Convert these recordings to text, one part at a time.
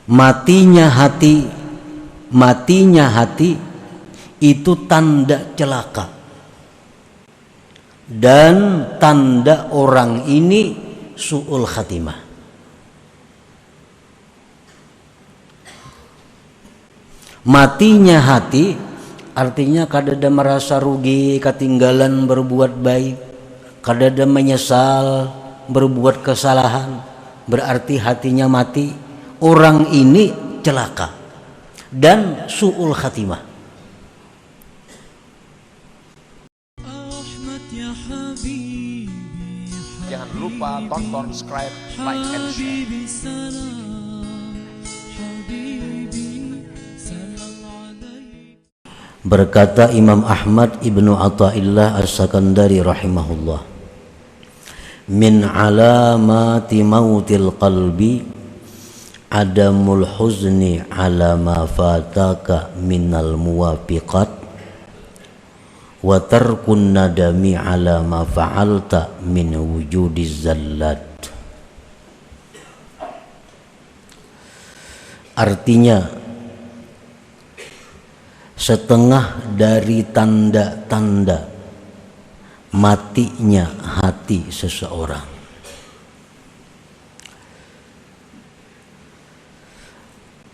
Matinya hati itu tanda celaka, dan tanda orang ini su'ul khatimah. Matinya hati artinya kadada merasa rugi ketinggalan berbuat baik, kadada menyesal berbuat kesalahan, berarti hatinya mati. Orang ini celaka dan su'ul khatimah. Jangan lupa tonton, subscribe, like, and share. Berkata Imam Ahmad ibnu Athaillah as-Sakandari rahimahullah, min alamati mautil qalbi adamul huzni ala ma fataka minal muwafiqat wa tarkun nadami ala ma fa'alta min wujudiz zallat. Artinya, setengah dari tanda-tanda matinya hati seseorang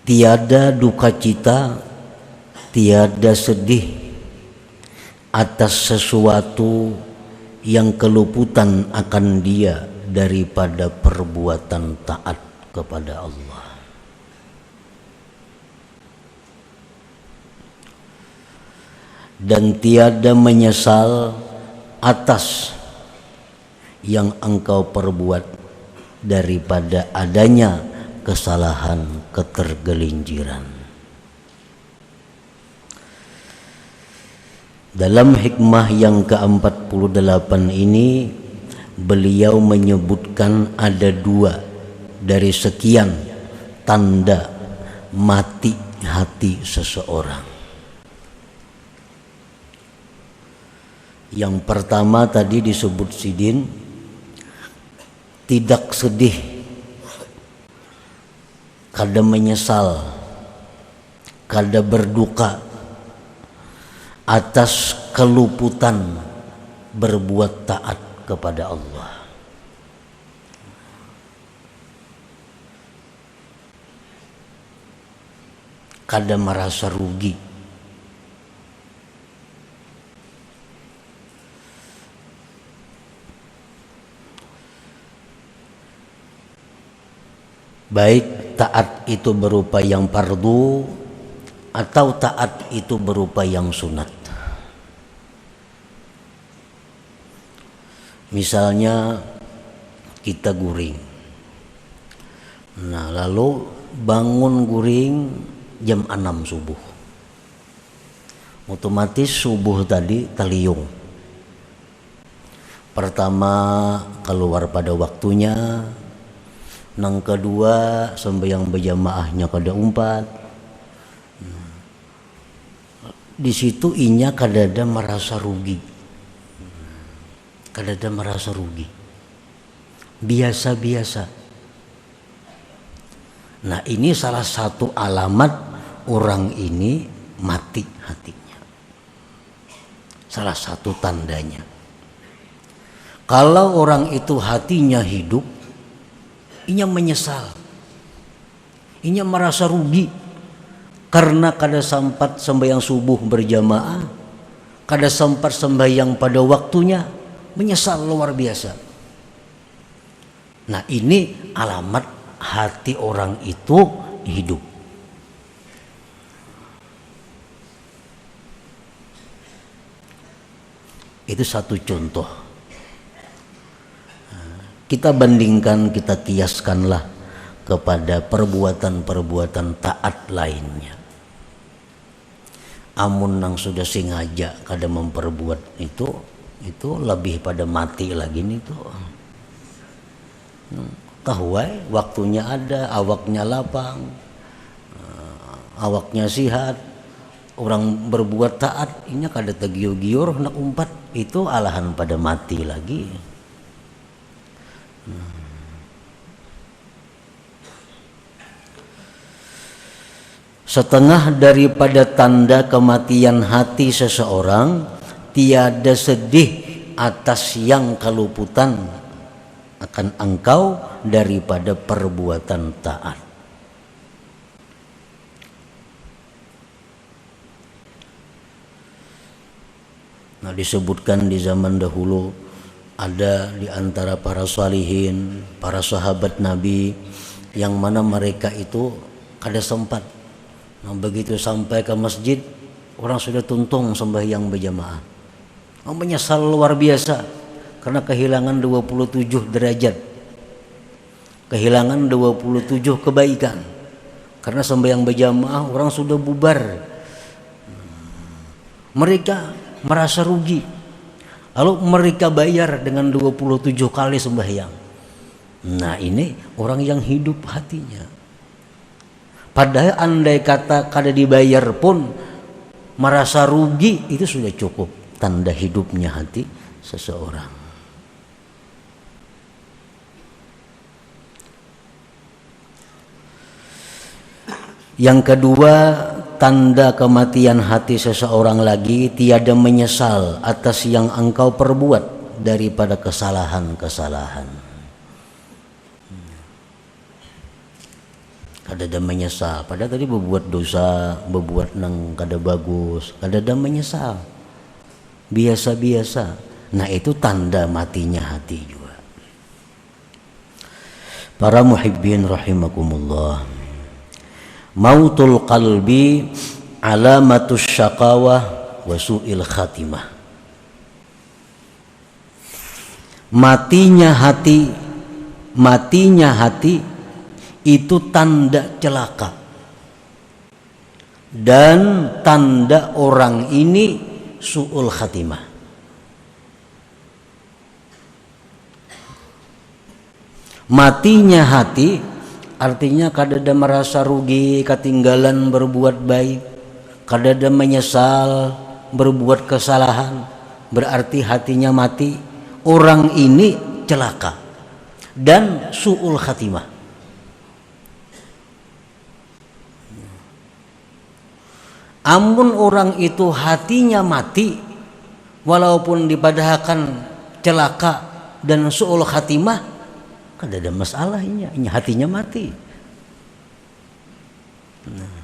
tiada duka cita, tiada sedih atas sesuatu yang keluputan akan dia daripada perbuatan taat kepada Allah. Dan tiada menyesal atas yang engkau perbuat daripada adanya kesalahan, ketergelinciran. Dalam hikmah yang ke-48 ini, beliau menyebutkan ada 2 dari sekian tanda mati hati seseorang. Yang pertama tadi disebut sidin, tidak sedih, kada menyesal, kada berduka atas keluputan berbuat taat kepada Allah. Kada merasa rugi. Baik taat itu berupa yang fardu atau taat itu berupa yang sunat. Misalnya kita guring, nah lalu bangun guring jam 6 subuh, otomatis subuh tadi taliyung. Pertama keluar pada waktunya, nang kedua sembahyang berjamaahnya kada umpat. Di situ inya kadada merasa rugi, kadada merasa rugi, biasa-biasa. Nah ini salah satu alamat orang ini mati hatinya, salah satu tandanya. Kalau orang itu hatinya hidup, inya menyesal, inya merasa rugi karena kada sempat sembahyang subuh berjamaah, kada sempat sembahyang pada waktunya, menyesal luar biasa. Nah ini alamat hati orang itu hidup. Itu satu contoh. Kita bandingkan, kita kiaskanlah kepada perbuatan-perbuatan taat lainnya. Amun nang sudah sengaja kada memperbuat itu lebih pada mati lagi nih tuh. Tahuai waktunya ada, awaknya lapang, awaknya sihat, orang berbuat taat inya kada tegiur-giur nak umpat, itu alahan pada mati lagi. setengah daripada tanda kematian hati seseorang, tiada sedih atas yang keluputan akan engkau daripada perbuatan taat. Nah, disebutkan di zaman dahulu ada di antara para salihin, para sahabat Nabi yang mana mereka itu kada sempat. Nah, begitu sampai ke masjid, orang sudah tuntung sembahyang berjamaah. Menyesal luar biasa karena kehilangan 27 derajat. Kehilangan 27 kebaikan. Karena sembahyang berjamaah orang sudah bubar. Mereka merasa rugi. Lalu mereka bayar dengan 27 kali sembahyang. Nah, ini orang yang hidup hatinya. Padahal andai kata kada dibayar pun merasa rugi, itu sudah cukup tanda hidupnya hati seseorang. Yang kedua, tanda kematian hati seseorang lagi, tiada menyesal atas yang engkau perbuat daripada kesalahan-kesalahan. Kada ada menyesal, padahal tadi berbuat dosa, berbuat nang kada bagus, kada ada menyesal, biasa-biasa. Nah, itu tanda matinya hati juga. Para muhibbin rahimakumullah, mautul qalbi alamatus syaqawah wa su'il khatimah. Matinya hati itu tanda celaka dan tanda orang ini su'ul khatimah. Matinya hati artinya kada ada merasa rugi ketinggalan berbuat baik, kada ada menyesal berbuat kesalahan, berarti hatinya mati. Orang ini celaka dan su'ul khatimah. Amun orang itu hatinya mati, walaupun dipadahkan celaka dan su'ul khatimah, kada ada masalahnya, ini hatinya mati. Nah,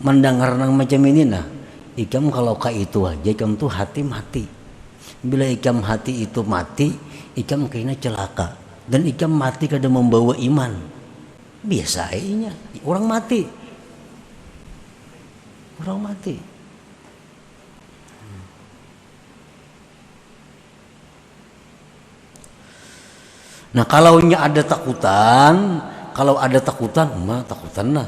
mendengar nang macam ini, nah, ikam kalau ka itu aja, ikam tuh hati mati. Bila ikam hati itu mati, ikam kena celaka, dan ikam mati kada membawa iman. Biasa aja, orang mati. Orang mati. Nah, kalau ada takutan, mah takutan lah,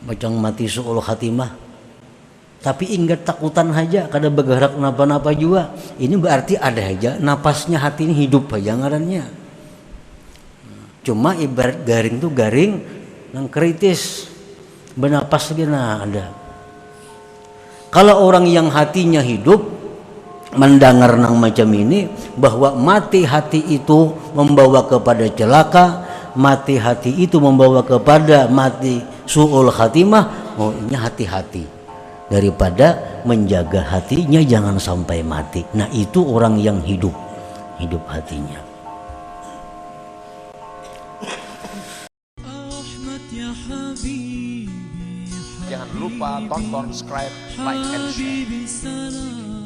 macam mati su'ul khatimah. Tapi ingat takutan aja, kada bergerak napa-napa juga. Ini berarti ada aja napasnya hati ini hidup aja ngarannya. Cuma ibarat garing tuh garing yang kritis, bernapas lagi nah ada. Kalau orang yang hatinya hidup mendengar nang macam ini, bahwa mati hati itu membawa kepada celaka, mati hati itu membawa kepada mati su'ul khatimah, oh ini hati-hati daripada menjaga hatinya jangan sampai mati. Nah, itu orang yang hidup hatinya. Jangan lupa tonton, subscribe, like, and share.